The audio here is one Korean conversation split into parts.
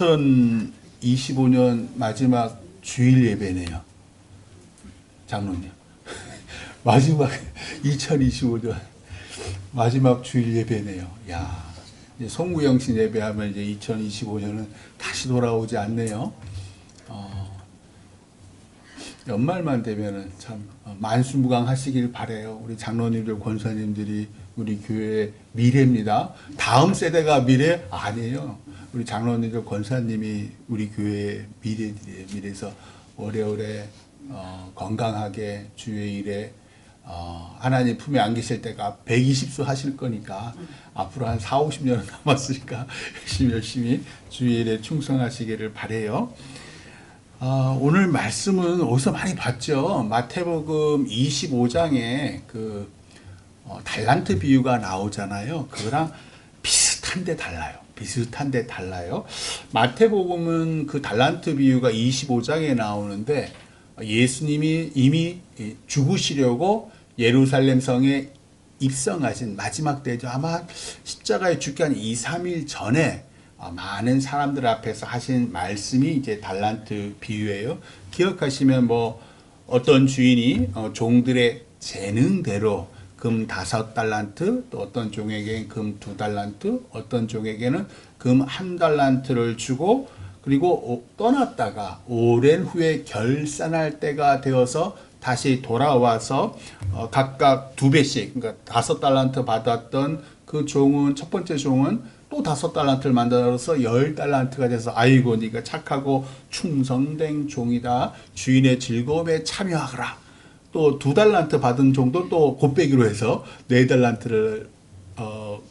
2025년 마지막 주일 예배네요. 장로님. 마지막 2025년 마지막 주일 예배네요. 야, 이제 송구영신 예배하면 이제 2025년은 다시 돌아오지 않네요. 연말만 되면은 참 만수무강하시길 바래요. 우리 장로님들, 권사님들이 우리 교회의 미래입니다. 다음 세대가 미래 아니에요. 우리 장로님들, 권사님이 우리 교회의 미래들이에요. 미래에서 오래오래 건강하게 주의 일에 하나님 품에 안 계실 때가 120수 하실 거니까 앞으로 한 4, 50년 남았으니까 열심히 주의 일에 충성하시기를 바래요. 오늘 말씀은 어디서 많이 봤죠? 마태복음 25장에 그 달란트 비유가 나오잖아요. 그거랑 비슷한데 달라요. 마태복음은 그 달란트 비유가 25장에 나오는데 예수님이 이미 죽으시려고 예루살렘 성에 입성하신 마지막 때죠. 아마 십자가에 죽기 한 2, 3일 전에 많은 사람들 앞에서 하신 말씀이 이제 달란트 비유예요. 기억하시면 뭐 어떤 주인이 종들의 재능대로 금 5달란트, 또 어떤 종에게는 금 2달란트, 어떤 종에게는 금 1달란트를 주고 그리고 떠났다가 오랜 후에 결산할 때가 되어서 다시 돌아와서 각각 2배씩, 그러니까 5달란트 받았던 그 종은, 첫 번째 종은 또 5달란트를 만들어서 10달란트가 돼서 아이고 네가 착하고 충성된 종이다. 주인의 즐거움에 참여하거라. 또 2달란트 받은 종도 또 곱빼기로 해서 4달란트를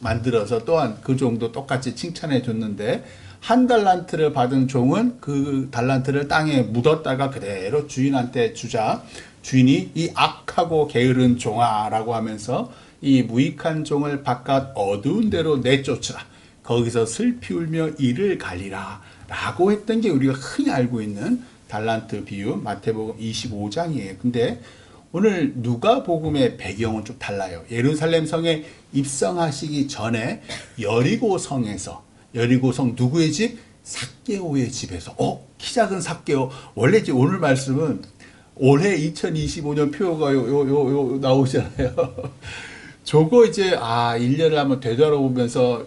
만들어서 또한 그 종도 똑같이 칭찬해 줬는데 1달란트를 받은 종은 그 달란트를 땅에 묻었다가 그대로 주인한테 주자 주인이 이 악하고 게으른 종아라고 하면서 이 무익한 종을 바깥 어두운 데로 내쫓으라. 거기서 슬피 울며 이를 갈리라 라고 했던 게 우리가 흔히 알고 있는 달란트 비유 마태복음 25장이에요. 근데 오늘 누가복음의 배경은 좀 달라요. 예루살렘 성에 입성하시기 전에 여리고성 누구의 집? 삭개오의 집에서 키 작은 삭개오. 원래 이제 오늘 말씀은 올해 2025년 표가 요 나오잖아요. 저거 이제 1년을 한번 되돌아보면서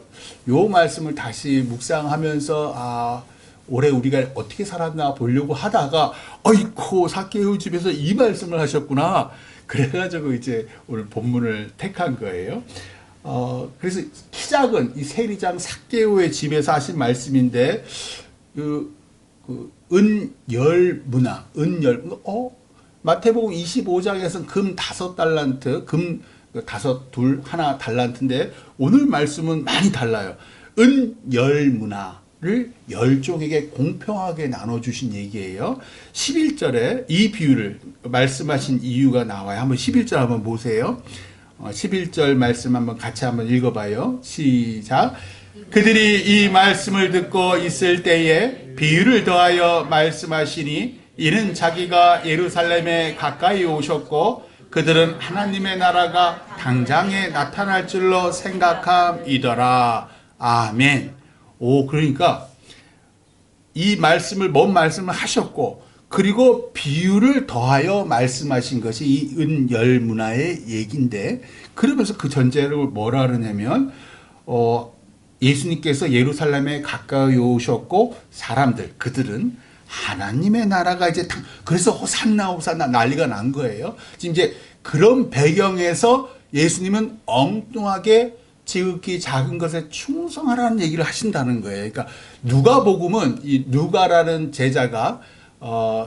요 말씀을 다시 묵상하면서 올해 우리가 어떻게 살았나 보려고 하다가 어이쿠 삭개오 집에서 이 말씀을 하셨구나. 그래가지고 이제 오늘 본문을 택한 거예요. 그래서 키 작은 이 세리장 삭개오의 집에서 하신 말씀인데 은열 문화 마태복음 25장에서는 금 5달란트 금 1달란트인데 오늘 말씀은 많이 달라요. 은열 문화를 10종에게 공평하게 나눠주신 얘기예요. 11절에 이 비유를 말씀하신 이유가 나와요. 한번 11절 한번 보세요. 11절 말씀 한번 같이 한번 읽어봐요. 시작. 그들이 이 말씀을 듣고 있을 때에 비유를 더하여 말씀하시니 이는 자기가 예루살렘에 가까이 오셨고 그들은 하나님의 나라가 당장에 나타날 줄로 생각함이더라. 아멘. 그러니까 이 말씀을 뭔 말씀을 하셨고 그리고 비유를 더하여 말씀하신 것이 이 은열 문화의 얘기인데 그러면서 그 전제를 뭐라 그러냐면 예수님께서 예루살렘에 가까이 오셨고 사람들 그들은 하나님의 나라가 이제 그래서 호산나 난리가 난 거예요. 지금 이제 그런 배경에서 예수님은 엉뚱하게 지극히 작은 것에 충성하라는 얘기를 하신다는 거예요. 그러니까 누가복음은 이 누가라는 제자가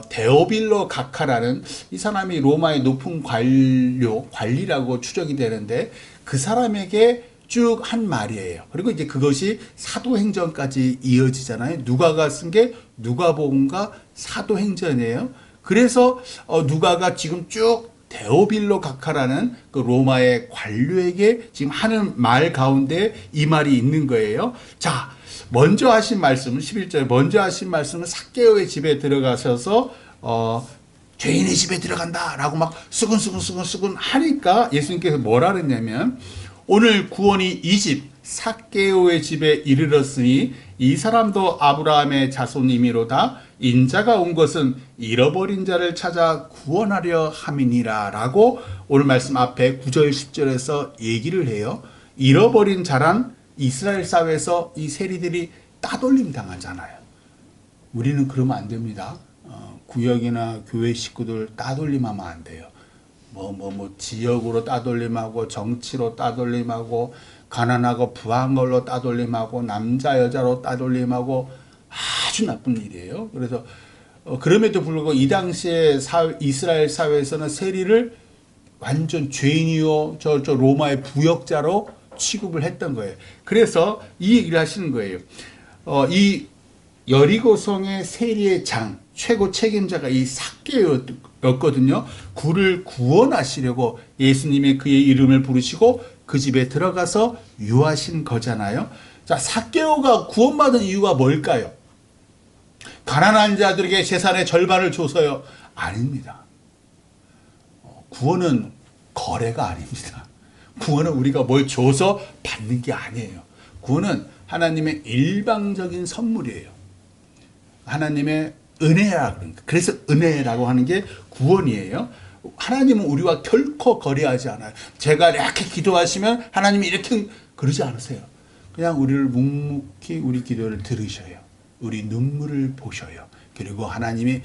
데오빌로 각하라는 이 사람이 로마의 높은 관리라고 추정이 되는데 그 사람에게 쭉 한 말이에요. 그리고 이제 그것이 사도행전까지 이어지잖아요. 누가가 쓴 게 누가복음과 사도행전이에요. 그래서 누가가 지금 쭉 데오빌로 각하라는 그 로마의 관료에게 지금 하는 말 가운데 이 말이 있는 거예요. 자, 먼저 하신 말씀은 11절 먼저 하신 말씀은 삭개오의 집에 들어가셔서 죄인의 집에 들어간다라고 막 수근수근 하니까 예수님께서 뭐라 그랬냐면 오늘 구원이 이 집 삭개오의 집에 이르렀으니 이 사람도 아브라함의 자손이미로다. 인자가 온 것은 잃어버린 자를 찾아 구원하려 함이니라 라고 오늘 말씀 앞에 9절 10절에서 얘기를 해요. 잃어버린 자란 이스라엘 사회에서 이 세리들이 따돌림 당하잖아요. 우리는 그러면 안 됩니다. 구역이나 교회 식구들 따돌림하면 안 돼요. 지역으로 따돌림하고 정치로 따돌림하고 가난하고 부한 걸로 따돌림하고 남자 여자로 따돌림하고 아주 나쁜 일이에요. 그래서 그럼에도 불구하고 이 당시에 이스라엘 사회에서는 세리를 완전 죄인이요 저 로마의 부역자로 취급을 했던 거예요. 그래서 이 얘기를 하시는 거예요. 이 여리고성의 세리의 장 최고 책임자가 이 삭개오였거든요. 그를 구원하시려고 예수님이 그의 이름을 부르시고 그 집에 들어가서 유하신 거잖아요. 자, 삭개오가 구원받은 이유가 뭘까요? 가난한 자들에게 재산의 절반을 줘서요? 아닙니다. 구원은 거래가 아닙니다. 구원은 우리가 뭘 줘서 받는 게 아니에요. 구원은 하나님의 일방적인 선물이에요. 하나님의 은혜라 그러니까. 그래서 은혜라고 하는 게 구원이에요. 하나님은 우리와 결코 거래하지 않아요. 제가 이렇게 기도하시면 하나님이 이렇게 그러지 않으세요. 그냥 우리를 묵묵히 우리 기도를 들으셔요. 우리 눈물을 보셔요. 그리고 하나님이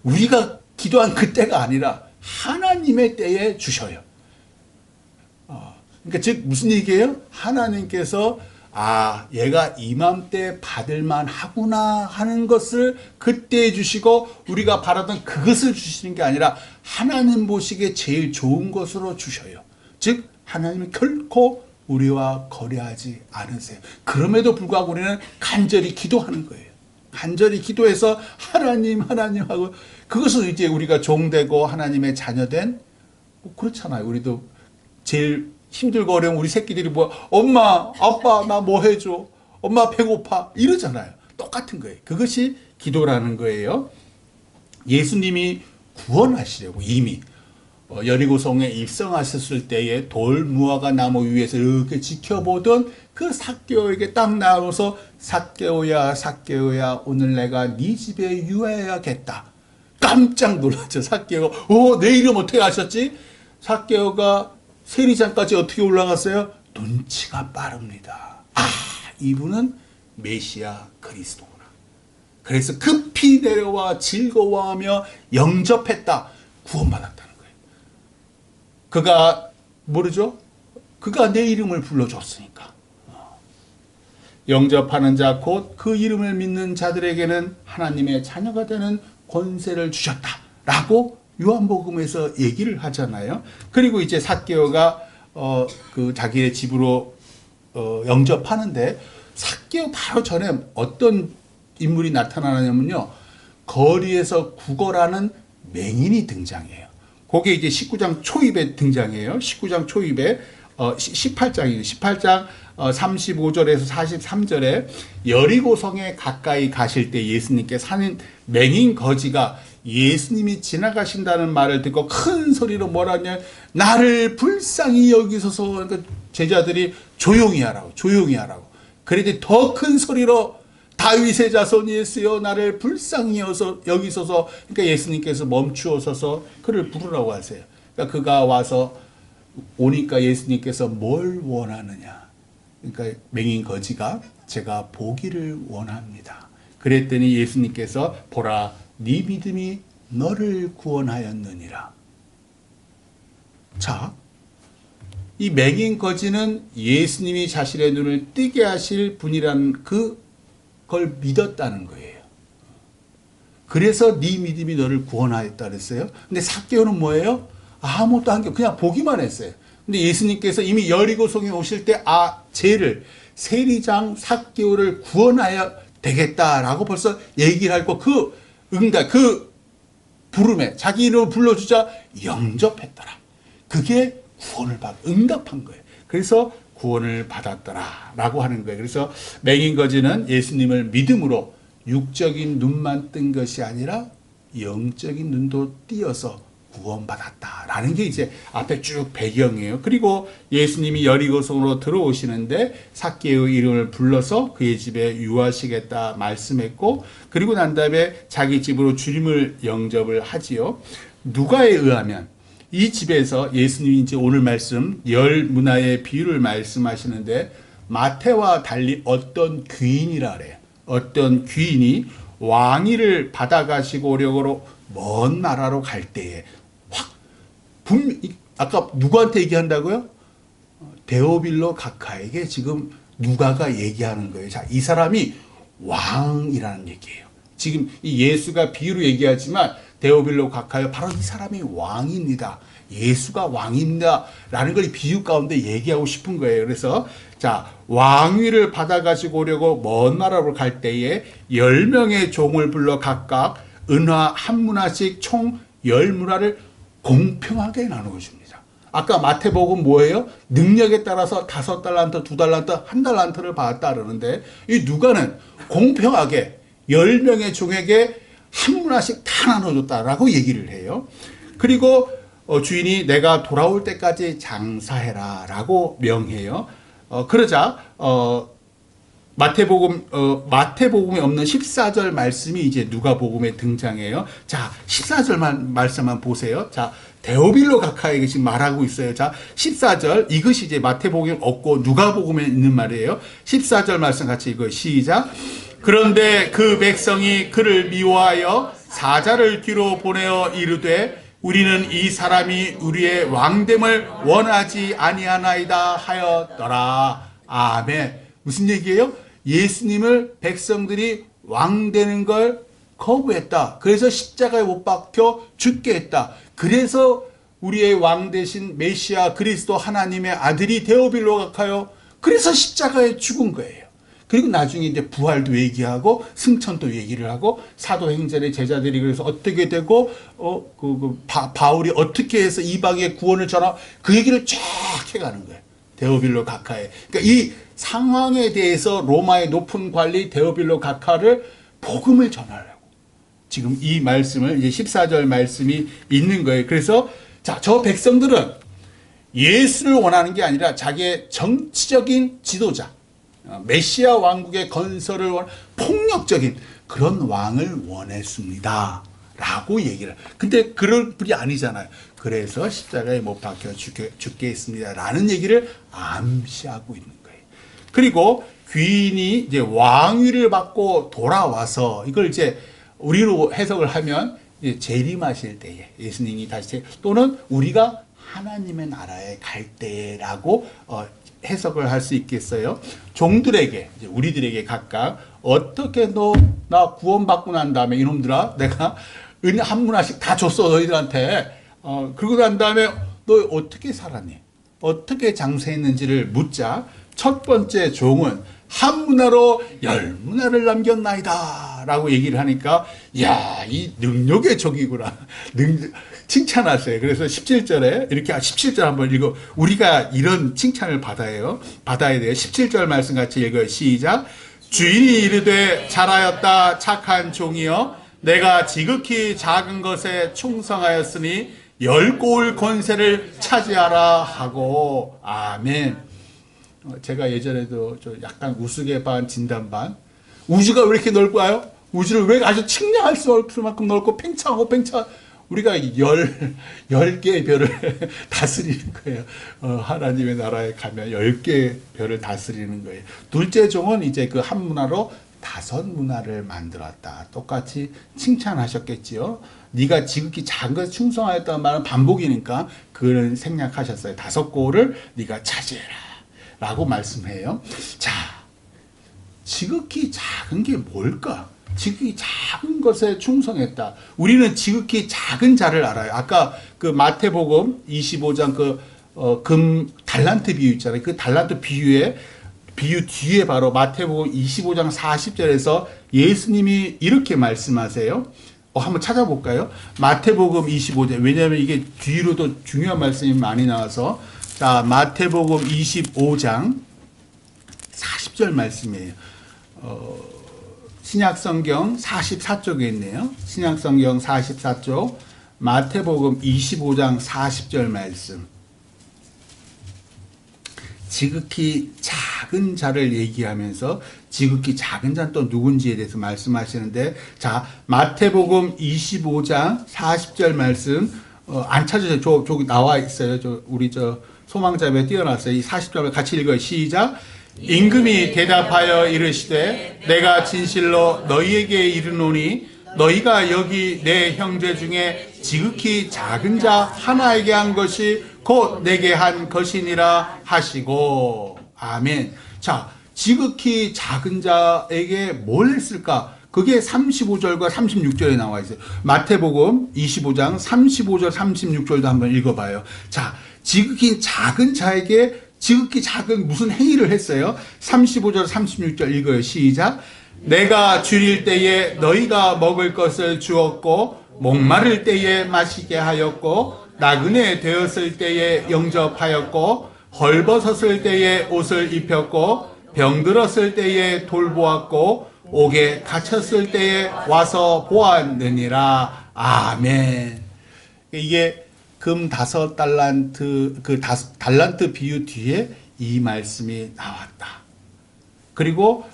우리가 기도한 그때가 아니라 하나님의 때에 주셔요. 그러니까 즉 무슨 얘기예요? 하나님께서 얘가 이맘때 받을만 하구나 하는 것을 그때 주시고 우리가 바라던 그것을 주시는 게 아니라 하나님 보시기에 제일 좋은 것으로 주셔요. 즉 하나님은 결코 우리와 거래하지 않으세요. 그럼에도 불구하고 우리는 간절히 기도하는 거예요. 간절히 기도해서 하나님 하고 그것은 이제 우리가 종되고 하나님의 자녀된 그렇잖아요. 우리도 제일 힘들고 어려운 우리 새끼들이 엄마 아빠 나 뭐 해줘, 엄마 배고파 이러잖아요. 똑같은 거예요. 그것이 기도라는 거예요. 예수님이 구원하시려고 이미 여리고성에 입성하셨을 때에 돌 무화과 나무 위에서 이렇게 지켜보던 그 삭개오에게 딱 나와서 삭개오야 오늘 내가 네 집에 유하여야겠다. 깜짝 놀랐죠. 삭개오. 내 이름 어떻게 아셨지? 삭개오가 세리장까지 어떻게 올라갔어요? 눈치가 빠릅니다. 이분은 메시아 그리스도구나. 그래서 급히 내려와 즐거워하며 영접했다. 구원받았다는 거예요. 그가 모르죠? 그가 내 이름을 불러줬으니까. 영접하는 자 곧 그 이름을 믿는 자들에게는 하나님의 자녀가 되는 권세를 주셨다라고 요한복음에서 얘기를 하잖아요. 그리고 이제 삭개오가 그 자기의 집으로 영접하는데 삭개오 바로 전에 어떤 인물이 나타나냐면요. 거리에서 구걸하는 맹인이 등장해요. 그게 이제 19장 초입에 등장해요. 19장 초입에 18장이에요. 18장 35절에서 43절에 여리고성에 가까이 가실 때 예수님께 사는 맹인 거지가 예수님이 지나가신다는 말을 듣고 큰 소리로 뭐라 하냐, 나를 불쌍히 여기소서. 그러니까 제자들이 조용히 하라고. 그랬더니 더 큰 소리로 다윗의 자손 예수여 나를 불쌍히 여기소서. 그러니까 예수님께서 멈추어서서 그를 부르라고 하세요. 그러니까 그가 와서 오니까 예수님께서 뭘 원하느냐. 그러니까 맹인 거지가 제가 보기를 원합니다. 그랬더니 예수님께서 보라 네 믿음이 너를 구원하였느니라. 자, 이 맹인 거지는 예수님이 자신의 눈을 뜨게 하실 분이라는 그걸 믿었다는 거예요. 그래서 네 믿음이 너를 구원하였다 그랬어요. 근데 삭개오는 뭐예요? 아무것도 한 게 그냥 보기만 했어요. 근데 예수님께서 이미 여리고성에 오실 때 쟤를 세리장 삭개오를 구원하여 되겠다라고 벌써 얘기를 하고 그 부름에 자기 이름을 불러주자 영접했더라. 그게 구원을 응답한 거예요. 그래서 구원을 받았더라라고 하는 거예요. 그래서 맹인 거지는 예수님을 믿음으로 육적인 눈만 뜬 것이 아니라 영적인 눈도 띄어서 구원받았다라는 게 이제 앞에 쭉 배경이에요. 그리고 예수님이 여리고성으로 들어오시는데 삭개의 이름을 불러서 그의 집에 유하시겠다 말씀했고, 그리고 난 다음에 자기 집으로 주님을 영접을 하지요. 누가에 의하면 이 집에서 예수님이 이제 오늘 말씀 열 문화의 비유를 말씀하시는데, 마태와 달리 어떤 귀인이라 그래요. 어떤 귀인이 왕위를 받아가시고 오려고 먼 나라로 갈 때에 아까 누구한테 얘기한다고요? 데오빌로 각하에게 지금 누가가 얘기하는 거예요. 자, 이 사람이 왕이라는 얘기예요. 지금 이 예수가 비유로 얘기하지만 데오빌로 각하요, 바로 이 사람이 왕입니다. 예수가 왕입니다. 라는 걸 비유 가운데 얘기하고 싶은 거예요. 그래서 자, 왕위를 받아가지고 오려고 먼 나라로 갈 때에 10명의 종을 불러 각각 은화 한 문화씩 총 10문화를 공평하게 나누어줍니다. 아까 마태복음 뭐예요? 능력에 따라서 5달란트, 2달란트, 1달란트를 받았다 그러는데, 이 누가는 공평하게 10명의 종에게 한 문화씩 다 나눠줬다라고 얘기를 해요. 그리고 주인이 내가 돌아올 때까지 장사해라 라고 명해요. 그러자 마태복음에 없는 14절 말씀이 이제 누가복음에 등장해요. 자, 14절 말씀만 보세요. 자, 데오빌로 각하에게 지금 말하고 있어요. 자, 14절, 이것이 이제 마태복음에 없고 누가복음에 있는 말이에요. 14절 말씀 같이 읽어요. 시작. 그런데 그 백성이 그를 미워하여 사자를 뒤로 보내어 이르되 우리는 이 사람이 우리의 왕됨을 원하지 아니하나이다 하였더라. 아멘. 무슨 얘기예요? 예수님을 백성들이 왕 되는 걸 거부했다. 그래서 십자가에 못 박혀 죽게 했다. 그래서 우리의 왕 되신 메시아 그리스도 하나님의 아들이 데오빌로 각하여 그래서 십자가에 죽은 거예요. 그리고 나중에 이제 부활도 얘기하고 승천도 얘기를 하고 사도행전의 제자들이 그래서 어떻게 되고 바울이 어떻게 해서 이방의 구원을 전하, 그 얘기를 쫙 해가는 거예요. 데오빌로 각하에. 그러니까 이 상황에 대해서 로마의 높은 관리 데오빌로 각하를 복음을 전하려고 지금 이 말씀을 이제 14절 말씀이 있는 거예요. 그래서 자, 저 백성들은 예수를 원하는 게 아니라 자기의 정치적인 지도자, 메시아 왕국의 건설을 원하는 폭력적인 그런 왕을 원했습니다. 라고 얘기를. 근데 그럴 분이 아니잖아요. 그래서 십자가에 못 박혀 죽게 했습니다. 라는 얘기를 암시하고 있는 거예요. 그리고 귀인이 이제 왕위를 받고 돌아와서 이걸 이제 우리로 해석을 하면 이제 재림하실 때에 예수님이 다시 또는 우리가 하나님의 나라에 갈 때라고 해석을 할 수 있겠어요. 종들에게 이제 우리들에게 각각 어떻게 너 나 구원받고 난 다음에 이놈들아 내가 은 한 문화씩 다 줬어 너희들한테. 그러고 난 다음에 너 어떻게 살았니? 어떻게 장사했는지를 묻자 첫 번째 종은 한 문화로 10문화를 남겼나이다 라고 얘기를 하니까 야, 이 능력의 적이구나. 칭찬하세요. 그래서 17절에 이렇게 17절 한번 읽어. 우리가 이런 칭찬을 받아야 돼요. 17절 말씀 같이 읽어요. 시작. 주인이 이르되 잘하였다 착한 종이여 내가 지극히 작은 것에 충성하였으니 10고을 권세를 차지하라 하고. 아멘. 제가 예전에도 저 약간 우스개 반 진단 반 우주가 왜 이렇게 넓어요? 우주를 왜 아주 측량할 수만큼 넓고 팽창하고 우리가 10개의 별을 다스리는 거예요. 하나님의 나라에 가면 10개의 별을 다스리는 거예요. 둘째 종은 이제 그 한 문화로 5문화를 만들었다. 똑같이 칭찬하셨겠지요. 네가 지극히 작은 것에 충성하였다는 말은 반복이니까 그런 생략하셨어요. 5고를 네가 차지해라 라고 말씀해요. 자, 지극히 작은 게 뭘까? 지극히 작은 것에 충성했다. 우리는 지극히 작은 자를 알아요. 아까 그 마태복음 25장 금 달란트 비유 있잖아요. 그 달란트 비유 뒤에 바로 마태복음 25장 40절에서 예수님이 이렇게 말씀하세요. 한번 찾아볼까요? 마태복음 25장. 왜냐하면 이게 뒤로도 중요한 말씀이 많이 나와서. 자, 마태복음 25장 40절 말씀이에요. 신약성경 44쪽에 있네요. 신약성경 44쪽 마태복음 25장 40절 말씀. 지극히 작은 자를 얘기하면서 지극히 작은 자는 또 누군지에 대해서 말씀하시는데, 자, 마태복음 25장 40절 말씀, 안 찾으세요. 저기 나와 있어요. 우리 소망자에 띄어놨어요. 이 40절 같이 읽어요. 시작. 임금이 대답하여 이르시되 내가 진실로 너희에게 이르노니 너희가 여기 내 형제 중에 지극히 작은 자 하나에게 한 것이 곧 내게 한 것이니라 하시고. 아멘. 자, 지극히 작은 자에게 뭘 했을까? 그게 35절과 36절에 나와 있어요. 마태복음 25장 35절 36절도 한번 읽어봐요. 자, 지극히 작은 자에게 지극히 작은 무슨 행위를 했어요? 35절 36절 읽어요. 시작. 내가 줄일 때에 너희가 먹을 것을 주었고 목마를 때에 마시게 하였고 나그네 되었을 때에 영접하였고 헐벗었을 때에 옷을 입혔고 병들었을 때에 돌보았고 옥에 갇혔을 때에 와서 보았느니라. 아멘. 이게 금 5달란트, 그 달란트 비유 뒤에 이 말씀이 나왔다. 그리고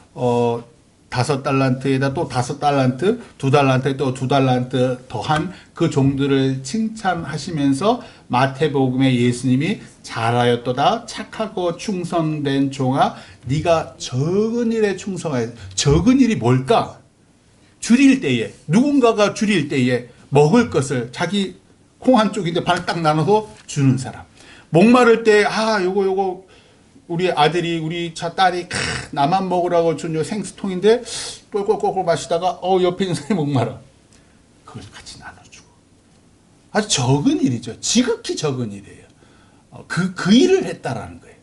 5달란트에다 또 5달란트, 2달란트에 또 2달란트 더한 그 종들을 칭찬하시면서 마태복음에 예수님이 잘하였도다 착하고 충성된 종아, 네가 적은 일에 충성하여. 적은 일이 뭘까? 줄일 때에, 누군가가 줄일 때에 먹을 것을 자기 콩 한 쪽인데 반을 딱 나눠서 주는 사람. 목마를 때 요거 우리 아들이, 우리 딸이 나만 먹으라고 준 요 생수통인데 꼴꼴꼴꼴 마시다가 옆에 있는 사람이 목마라. 그걸 같이 나눠주고. 아주 적은 일이죠. 지극히 적은 일이에요. 그 일을 했다라는 거예요.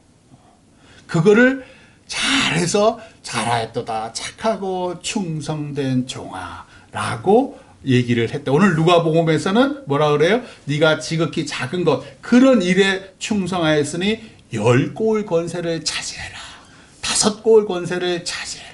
그거를 잘해서 잘하였도다 착하고 충성된 종아라고 얘기를 했다. 오늘 누가복음에서는 뭐라 그래요? 네가 지극히 작은 것, 그런 일에 충성하였으니 10고을 권세를 차지해라. 5고을 권세를 차지해라.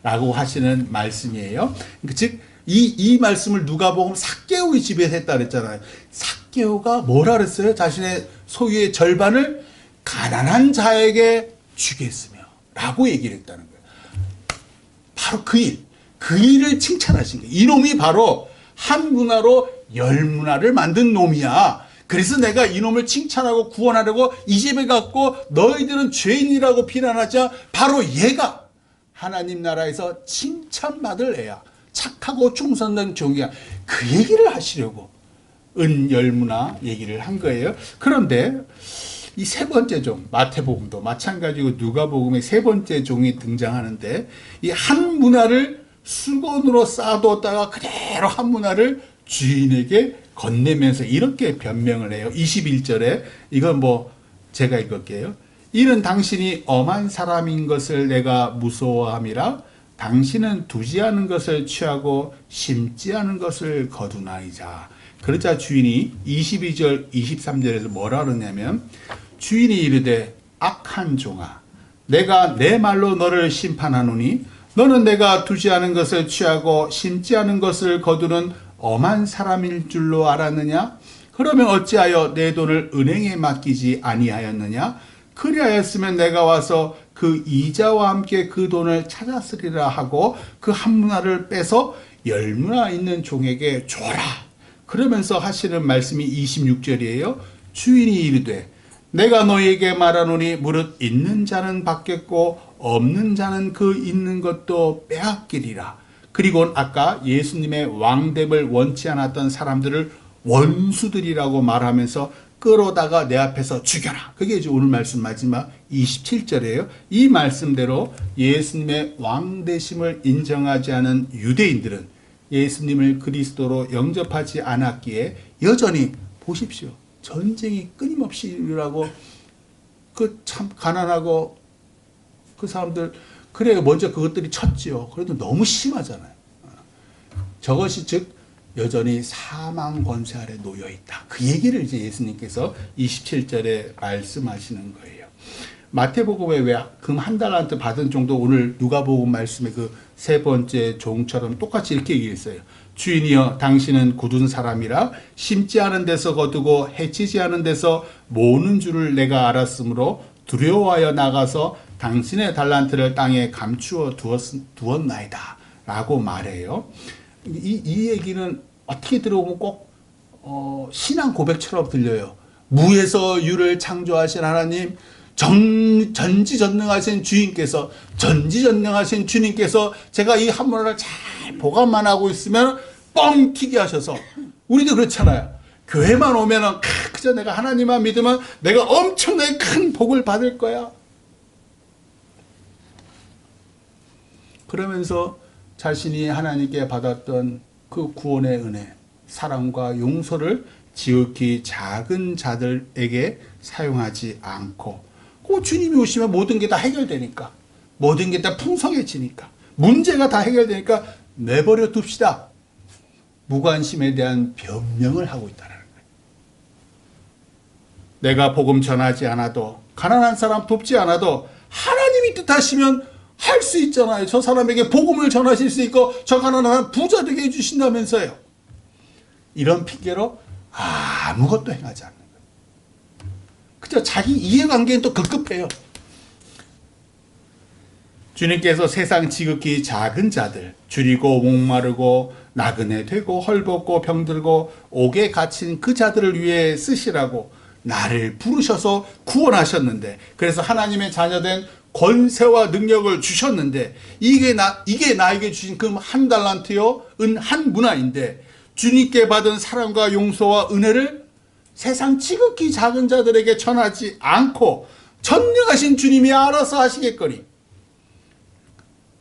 라고 하시는 말씀이에요. 즉, 이 말씀을 누가복음 삭개오의 집에서 했다 그랬잖아요. 삭개오가 뭐라 그랬어요? 자신의 소유의 절반을 가난한 자에게 주겠으며 라고 얘기를 했다는 거예요. 바로 그 일을 칭찬하신 거예요. 이놈이 바로 한 문화로 10문화를 만든 놈이야. 그래서 내가 이놈을 칭찬하고 구원하려고 이 집에 갔고 너희들은 죄인이라고 비난하자 바로 얘가 하나님 나라에서 칭찬받을 애야. 착하고 충성된 종이야. 그 얘기를 하시려고 은 10문화 얘기를 한 거예요. 그런데 이 세 번째 종, 마태복음도 마찬가지고 누가복음의 세 번째 종이 등장하는데 이 한 문화를 수건으로 쌓아두었다가 그대로 한 문화를 주인에게 건네면서 이렇게 변명을 해요. 21절에 이건 제가 읽을게요. 이는 당신이 엄한 사람인 것을 내가 무서워함이라. 당신은 두지 않은 것을 취하고 심지 않은 것을 거두나이자. 그러자 주인이 22절 23절에서 뭐라 그러냐면 주인이 이르되 악한 종아 내가 내 말로 너를 심판하노니 너는 내가 두지 않은 것을 취하고 심지 않은 것을 거두는 엄한 사람일 줄로 알았느냐? 그러면 어찌하여 내 돈을 은행에 맡기지 아니하였느냐? 그리하였으면 내가 와서 그 이자와 함께 그 돈을 찾았으리라 하고 그 한 문화를 빼서 10문화 있는 종에게 줘라. 그러면서 하시는 말씀이 26절이에요. 주인이 이르되 내가 너희에게 말하노니 무릇 있는 자는 받겠고 없는 자는 그 있는 것도 빼앗기리라. 그리고 아까 예수님의 왕됨을 원치 않았던 사람들을 원수들이라고 말하면서 끌어다가 내 앞에서 죽여라. 그게 이제 오늘 말씀 마지막 27절이에요. 이 말씀대로 예수님의 왕되심을 인정하지 않은 유대인들은 예수님을 그리스도로 영접하지 않았기에 여전히 보십시오. 전쟁이 끊임없이 일어나고 참 가난하고 그 사람들 그래요. 먼저 그것들이 쳤지요. 그래도 너무 심하잖아요. 저것이 즉 여전히 사망 권세 아래 놓여 있다. 그 얘기를 이제 예수님께서 27절에 말씀하시는 거예요. 마태복음에 왜 금 한 달란트 받은 정도 오늘 누가복음 말씀의 그 세 번째 종처럼 똑같이 이렇게 얘기했어요. 주인이여 당신은 굳은 사람이라 심지 않은 데서 거두고 해치지 않은 데서 모으는 줄을 내가 알았으므로 두려워하여 나가서 당신의 달란트를 땅에 감추어 두었나이다 라고 말해요. 이 얘기는 어떻게 들어보면 꼭 신앙 고백처럼 들려요. 무에서 유를 창조하신 하나님, 전지전능하신 주인께서, 전지전능하신 주님께서 제가 이 한문을 잘 보관만 하고 있으면 뻥 튀게 하셔서, 우리도 그렇잖아요. 교회만 오면은 그저 내가 하나님만 믿으면 내가 엄청나게 큰 복을 받을 거야. 그러면서 자신이 하나님께 받았던 그 구원의 은혜, 사랑과 용서를 지극히 작은 자들에게 사용하지 않고, 그 주님이 오시면 모든 게 다 해결되니까, 모든 게 다 풍성해지니까, 문제가 다 해결되니까 내버려 둡시다. 무관심에 대한 변명을 하고 있다는 거예요. 내가 복음 전하지 않아도, 가난한 사람 돕지 않아도 하나님이 뜻하시면 할 수 있잖아요. 저 사람에게 복음을 전하실 수 있고 저 가난한 부자 되게 해주신다면서요. 이런 핑계로 아무것도 행하지 않는 거예요. 그저 자기 이해관계는 또 급급해요. 주님께서 세상 지극히 작은 자들, 줄이고 목마르고 나그네 되고 헐벗고 병들고 옥에 갇힌 그 자들을 위해 쓰시라고 나를 부르셔서 구원하셨는데, 그래서 하나님의 자녀된 권세와 능력을 주셨는데, 이게 나에게 주신 금 한 달란트요, 은 한 문화인데, 주님께 받은 사랑과 용서와 은혜를 세상 지극히 작은 자들에게 전하지 않고 전능하신 주님이 알아서 하시겠거니,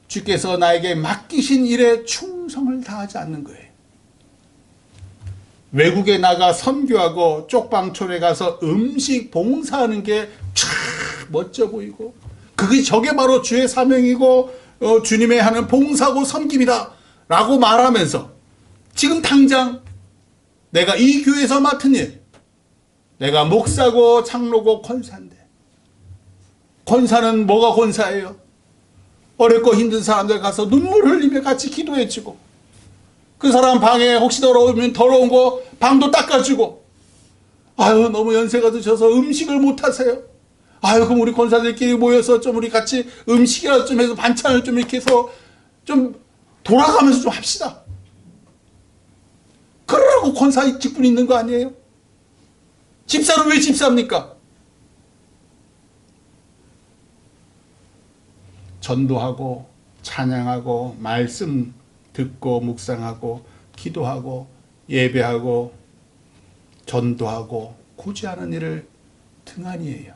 주께서 나에게 맡기신 일에 충성을 다하지 않는 거예요. 외국에 나가 선교하고 쪽방촌에 가서 음식 봉사하는 게 참 멋져 보이고, 저게 바로 주의 사명이고 주님의 하는 봉사고 섬김이다 라고 말하면서, 지금 당장 내가 이 교회에서 맡은 일, 내가 목사고 장로고 권사인데, 권사는 뭐가 권사예요? 어렵고 힘든 사람들 가서 눈물 흘리며 같이 기도해주고, 그 사람 방에 혹시 더러우면 더러운 거 방도 닦아주고, 아유 너무 연세가 드셔서 음식을 못하세요, 아유 그럼 우리 권사들끼리 모여서 좀 우리 같이 음식이라도 좀 해서 반찬을 좀 이렇게 해서 좀 돌아가면서 좀 합시다. 그러라고 권사 직분이 있는 거 아니에요? 집사는 왜 집사입니까? 전도하고 찬양하고 말씀 듣고 묵상하고 기도하고 예배하고 전도하고 굳이 하는 일을 등한히 해요.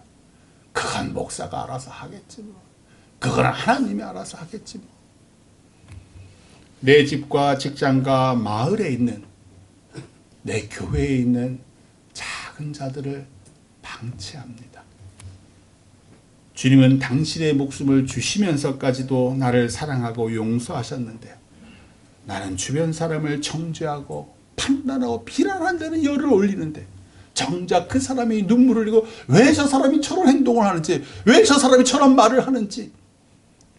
그건 목사가 알아서 하겠지 뭐. 그건 하나님이 알아서 하겠지 뭐. 내 집과 직장과 마을에 있는, 내 교회에 있는 작은 자들을 방치합니다. 주님은 당신의 목숨을 주시면서까지도 나를 사랑하고 용서하셨는데, 나는 주변 사람을 정죄하고 판단하고 비난하는 데는 열을 올리는데, 정작 그 사람이 눈물을 흘리고 왜 저 사람이 저런 행동을 하는지, 왜 저 사람이 저런 말을 하는지,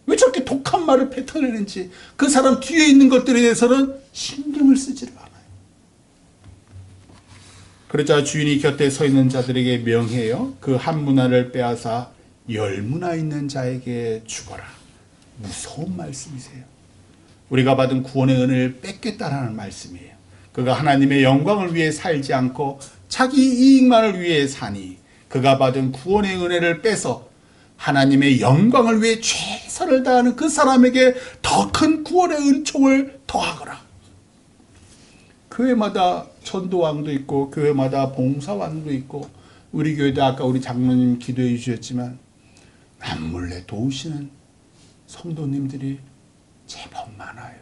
왜 저렇게 독한 말을 뱉어내는지, 그 사람 뒤에 있는 것들에 대해서는 신경을 쓰지를 않아요. 그러자 주인이 곁에 서 있는 자들에게 명해요. 그 한 문화를 빼앗아 10문화 있는 자에게 주거라. 무서운 말씀이세요. 우리가 받은 구원의 은혜를 뺏겠다라는 말씀이에요. 그가 하나님의 영광을 위해 살지 않고 자기 이익만을 위해 사니, 그가 받은 구원의 은혜를 빼서 하나님의 영광을 위해 최선을 다하는 그 사람에게 더 큰 구원의 은총을 더하거라. 교회마다 전도왕도 있고 교회마다 봉사왕도 있고, 우리 교회도 아까 우리 장로님 기도해 주셨지만 남몰래 도우시는 성도님들이 제법 많아요.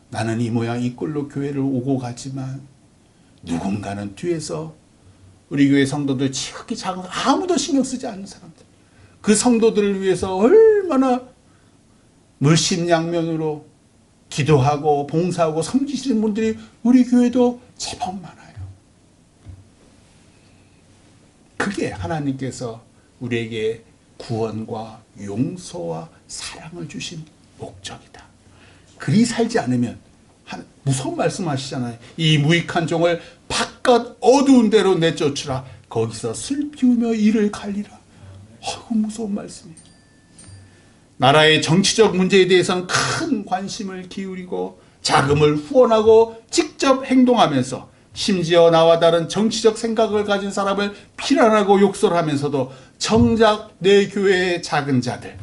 나는 이 모양 이 꼴로 교회를 오고 가지만 누군가는 뒤에서 우리 교회 성도들 지극히 작은, 아무도 신경 쓰지 않는 사람들, 그 성도들을 위해서 얼마나 물심양면으로 기도하고 봉사하고 섬기시는 분들이 우리 교회도 제법 많아요. 그게 하나님께서 우리에게 구원과 용서와 사랑을 주신 목적이다. 그리 살지 않으면 무서운 말씀하시잖아요. 이 무익한 종을 바깥 어두운 데로 내쫓으라. 거기서 슬피우며 이를 갈리라. 무서운 말씀이에요. 나라의 정치적 문제에 대해서는 큰 관심을 기울이고 자금을 후원하고 직접 행동하면서 심지어 나와 다른 정치적 생각을 가진 사람을 비난하고 욕설하면서도 정작 내 교회의 작은 자들,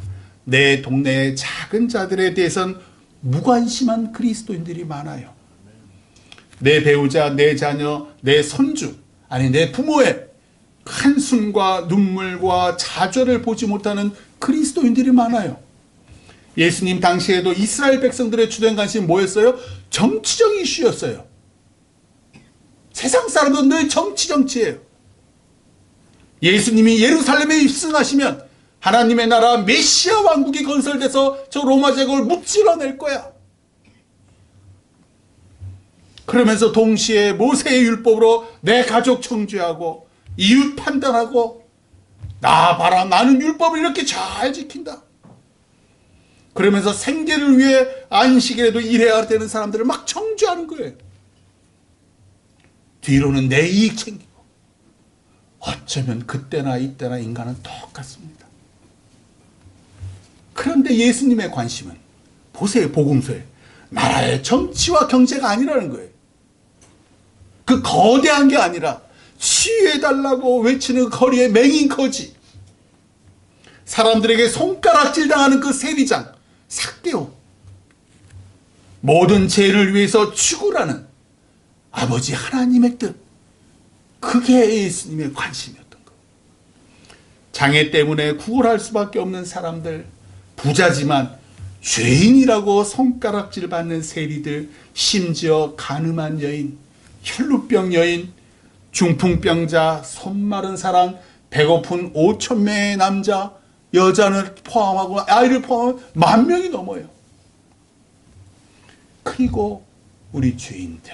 내 동네의 작은 자들에 대해서는 무관심한 그리스도인들이 많아요. 내 배우자, 내 자녀, 내 손주, 아니 내 부모의 한숨과 눈물과 좌절을 보지 못하는 그리스도인들이 많아요. 예수님 당시에도 이스라엘 백성들의 주된 관심이 뭐였어요? 정치적 이슈였어요. 세상 사람들은 늘 정치예요. 예수님이 예루살렘에 입성하시면 하나님의 나라 메시아 왕국이 건설돼서 저 로마 제국을 무찔러낼 거야. 그러면서 동시에 모세의 율법으로 내 가족 청주하고 이웃 판단하고 나 봐라 나는 율법을 이렇게 잘 지킨다. 그러면서 생계를 위해 안식일에도 일해야 되는 사람들을 막 청주하는 거예요. 뒤로는 내 이익 챙기고. 어쩌면 그때나 이때나 인간은 똑같습니다. 그런데 예수님의 관심은 보세요. 복음서에 나라의 정치와 경제가 아니라는 거예요. 그 거대한 게 아니라 치유해달라고 외치는 거리의 맹인 거지, 사람들에게 손가락질 당하는 그 세리장 삭개오, 모든 죄를 위해서 죽으라는 아버지 하나님의 뜻, 그게 예수님의 관심이었던 거. 장애 때문에 구걸할 수밖에 없는 사람들, 부자지만 죄인이라고 손가락질 받는 세리들, 심지어 가늠한 여인, 혈루병 여인, 중풍병자, 손 마른 사람, 배고픈 5천 명의 남자, 여자를 포함하고 아이를 포함하면 10,000명이 넘어요. 그리고 우리 죄인들,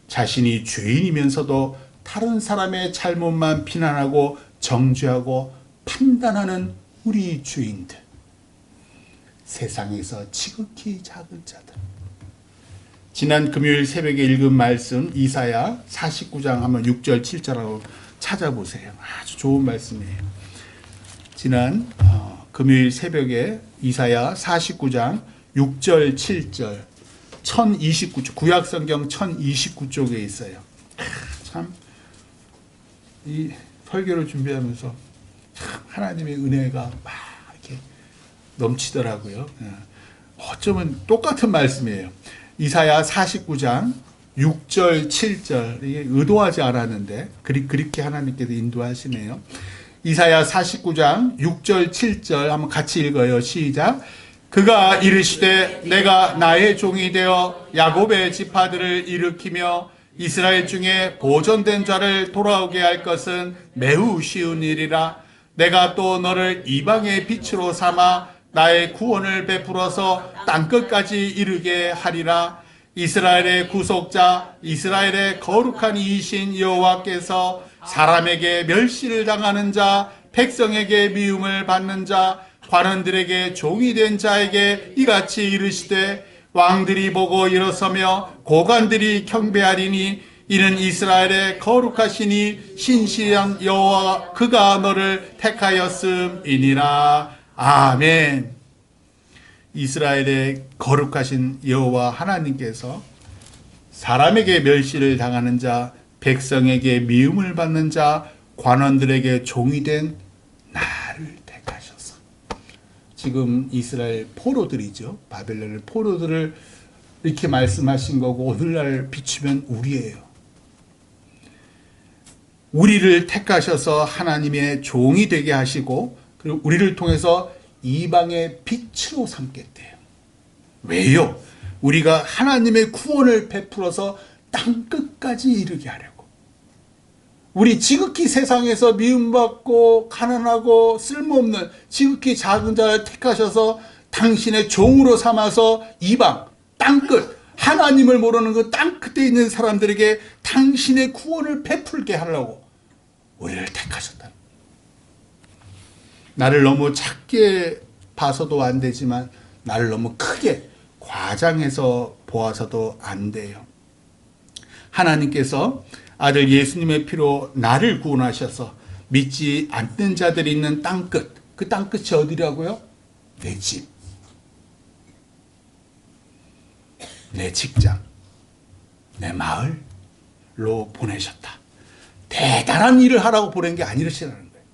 자신이 죄인이면서도 다른 사람의 잘못만 비난하고 정죄하고 판단하는 우리 죄인들, 세상에서 지극히 작은 자들. 지난 금요일 새벽에 읽은 말씀 이사야 49장 한번 6절 7절하고 찾아보세요. 아주 좋은 말씀이에요. 지난 금요일 새벽에 이사야 49장 6절 7절 1029쪽, 구약성경 1029쪽에 있어요. 참 이 설교를 준비하면서 참 하나님의 은혜가 막 이렇게 넘치더라고요. 어쩌면 똑같은 말씀이에요. 이사야 49장 6절 7절, 이게 의도하지 않았는데 그렇게 하나님께서 인도하시네요. 이사야 49장 6절 7절 한번 같이 읽어요. 시작. 그가 이르시되 내가 나의 종이 되어 야곱의 지파들을 일으키며 이스라엘 중에 보존된 자를 돌아오게 할 것은 매우 쉬운 일이라. 내가 또 너를 이방의 빛으로 삼아 나의 구원을 베풀어서 땅끝까지 이르게 하리라. 이스라엘의 구속자, 이스라엘의 거룩한 이이신 여호와께서 사람에게 멸시를 당하는 자, 백성에게 미움을 받는 자, 관원들에게 종이 된 자에게 이같이 이르시되 왕들이 보고 일어서며 고관들이 경배하리니 이는 이스라엘의 거룩하시니 신실한 여호와 그가 너를 택하였음이니라. 아멘. 이스라엘의 거룩하신 여호와 하나님께서 사람에게 멸시를 당하는 자, 백성에게 미움을 받는 자, 관원들에게 종이 된 나를 택하셔서, 지금 이스라엘 포로들이죠. 바벨론의 포로들을 이렇게 말씀하신 거고, 오늘날 비추면 우리예요. 우리를 택하셔서 하나님의 종이 되게 하시고, 그리고 우리를 통해서 이방의 빛으로 삼겠대요. 왜요? 우리가 하나님의 구원을 베풀어서 땅끝까지 이르게 하려고. 우리 지극히 세상에서 미움받고 가난하고 쓸모없는 지극히 작은 자를 택하셔서 당신의 종으로 삼아서 이방, 땅끝, 하나님을 모르는 그 땅끝에 있는 사람들에게 당신의 구원을 베풀게 하려고 우리를 택하셨다. 나를 너무 작게 봐서도 안 되지만 나를 너무 크게 과장해서 보아서도 안 돼요. 하나님께서 아들 예수님의 피로 나를 구원하셔서 믿지 않는 자들이 있는 땅끝, 그 땅끝이 어디라고요? 내 집, 내 직장, 내 마을로 보내셨다. 대단한 일을 하라고 보낸 게 아니시라는 거예요.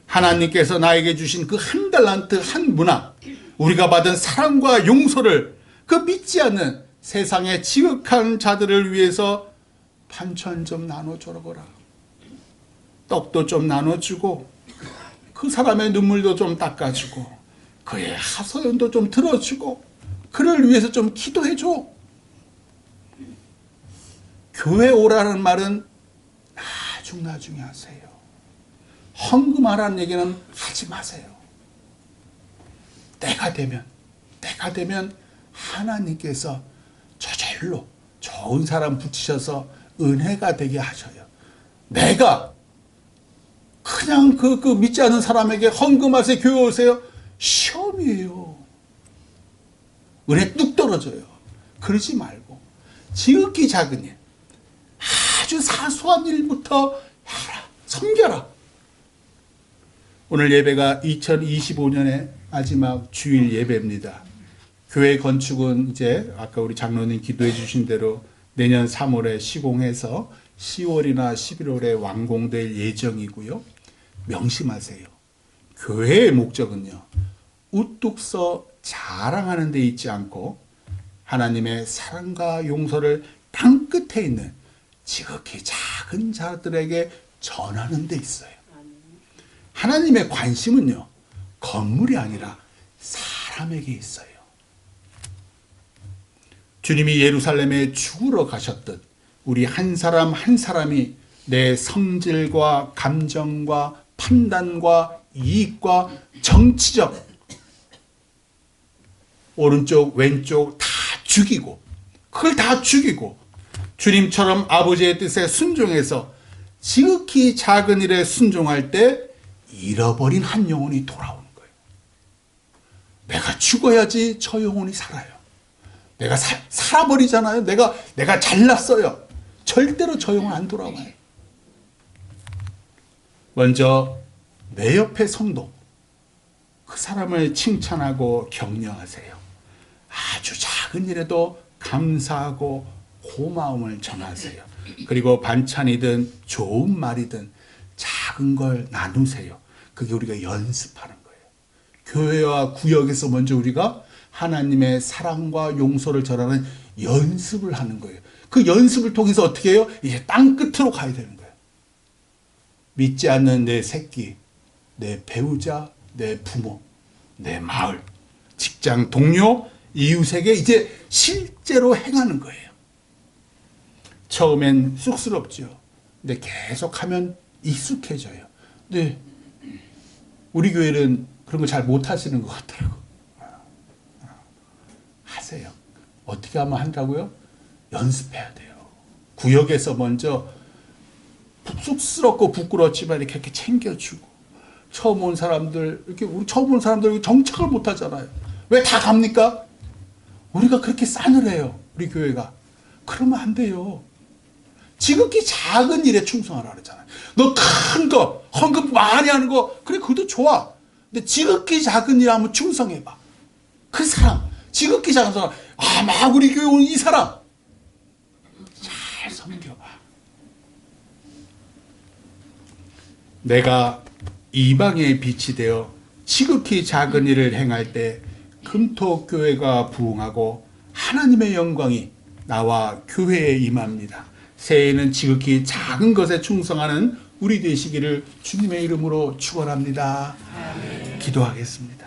하나님께서 나에게 주신 그 한 달란트 한 문화, 우리가 받은 사랑과 용서를 그 믿지 않는 세상의 지극한 자들을 위해서 반찬 좀 나눠주거라. 떡도 좀 나눠주고 그 사람의 눈물도 좀 닦아주고 그의 하소연도 좀 들어주고 그를 위해서 좀 기도해줘. 교회 오라는 말은 나중에 하세요. 헌금하라는 얘기는 하지 마세요. 때가 되면 하나님께서 저절로 좋은 사람 붙이셔서 은혜가 되게 하셔요. 내가 그냥 그 믿지 않는 사람에게 헌금하세요, 교회 오세요. 시험이에요. 은혜 뚝 떨어져요. 그러지 말고 지극히 작은 일, 아주 사소한 일부터 해라. 섬겨라. 오늘 예배가 2025년의 마지막 주일 예배입니다. 교회 건축은 이제 아까 우리 장로님 기도해 주신 대로 내년 3월에 시공해서 10월이나 11월에 완공될 예정이고요. 명심하세요. 교회의 목적은요, 우뚝 서 자랑하는 데 있지 않고 하나님의 사랑과 용서를 땅끝에 있는 지극히 작은 자들에게 전하는 데 있어요. 하나님의 관심은요, 건물이 아니라 사람에게 있어요. 주님이 예루살렘에 죽으러 가셨듯 우리 한 사람 한 사람이 내 성질과 감정과 판단과 이익과 정치적 오른쪽 왼쪽 다 죽이고 그걸 다 죽이고 주님처럼 아버지의 뜻에 순종해서 지극히 작은 일에 순종할 때 잃어버린 한 영혼이 돌아오는 거예요. 내가 죽어야지 저 영혼이 살아요. 내가 살아버리잖아요. 내가 잘났어요. 절대로 저 영혼 안 돌아와요. 먼저 내 옆에 성도, 그 사람을 칭찬하고 격려하세요. 아주 작은 일에도 감사하고 고마움을 전하세요. 그리고 반찬이든 좋은 말이든 작은 걸 나누세요. 그게 우리가 연습하는 거예요. 교회와 구역에서 먼저 우리가 하나님의 사랑과 용서를 전하는 연습을 하는 거예요. 그 연습을 통해서 어떻게 해요? 이제 땅끝으로 가야 되는 거예요. 믿지 않는 내 새끼, 내 배우자, 내 부모, 내 마을, 직장 동료, 이웃에게 이제 실제로 행하는 거예요. 처음엔 쑥스럽죠. 근데 계속하면 익숙해져요. 근데 우리 교회는 그런 거 잘 못하시는 것 같더라고요. 하세요. 어떻게 하면 한다고요? 연습해야 돼요. 구역에서 먼저 쑥스럽고 부끄럽지만 이렇게 챙겨주고, 처음 온 사람들, 우리 처음 온 사람들 정착을 못 하잖아요. 왜 다 갑니까? 우리가 그렇게 싸늘해요. 우리 교회가. 그러면 안 돼요. 지극히 작은 일에 충성하라 그러잖아요. 너 큰 거, 헌금 많이 하는 거, 그래, 그것도 좋아. 근데 지극히 작은 일 하면 충성해봐. 그 사람, 지극히 작은 사람, 막 우리 교회 온 이 사람, 잘 섬겨봐. 내가 이방의 빛이 되어 지극히 작은 일을 행할 때 금토교회가 부흥하고 하나님의 영광이 나와 교회에 임합니다. 새해에는 지극히 작은 것에 충성하는 우리 되시기를 주님의 이름으로 축원합니다. 기도하겠습니다.